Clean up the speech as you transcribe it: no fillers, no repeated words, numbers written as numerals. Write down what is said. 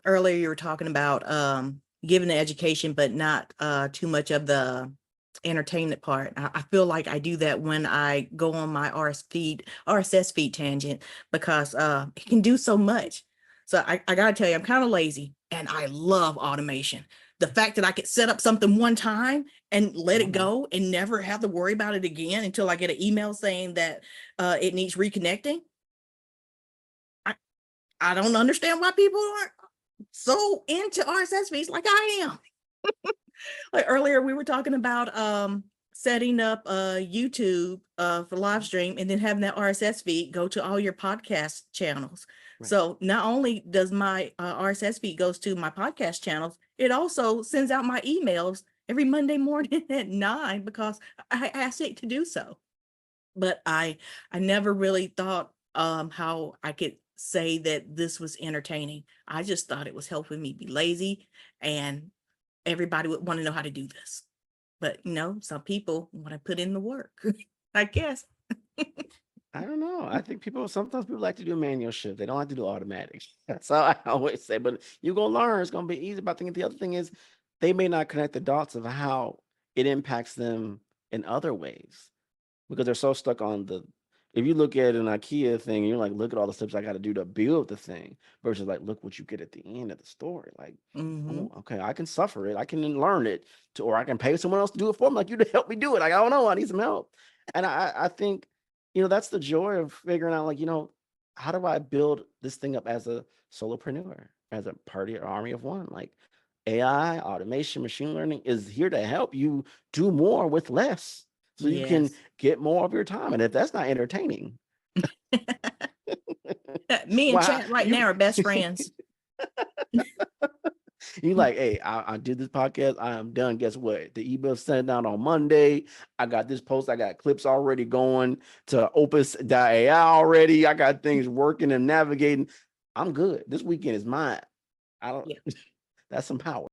earlier you were talking about giving the education, but not too much of the entertainment part. I feel like I do that when I go on my RSS feed tangent, because it can do so much. So I gotta tell you, I'm kind of lazy and I love automation. The fact that I could set up something one time and let it go and never have to worry about it again until I get an email saying that it needs reconnecting. I don't understand why people aren't so into RSS feeds like I am. Like earlier we were talking about setting up YouTube for live stream and then having that RSS feed go to all your podcast channels. Right. So not only does my RSS feed goes to my podcast channels, it also sends out my emails every Monday morning at 9 because I asked it to do so. But I never really thought how I could say that this was entertaining. I just thought it was helping me be lazy, and everybody would want to know how to do this. But some people want to put in the work, I guess. I don't know. I think sometimes people like to do a manual shift. They don't like to do automatic. That's how I always say, but you're going to learn. It's going to be easy. But I think the other thing is they may not connect the dots of how it impacts them in other ways, because they're so stuck on if you look at an Ikea thing, and you're like, look at all the steps I got to do to build the thing, versus like, look what you get at the end of the story. Like, oh, okay, I can suffer it. I can learn it, or I can pay someone else to do it for me, like you to help me do it. Like, I don't know, I need some help. And I think, that's the joy of figuring out, like, how do I build this thing up as a solopreneur, as a party or army of one? Like, AI, automation, machine learning is here to help you do more with less. So you can get more of your time. And if that's not entertaining. Me and chat right now are best friends. You like, hey, I did this podcast. I am done. Guess what? The email sent out on Monday. I got this post. I got clips already going to opus.ai already. I got things working and navigating. I'm good. This weekend is mine. That's some power.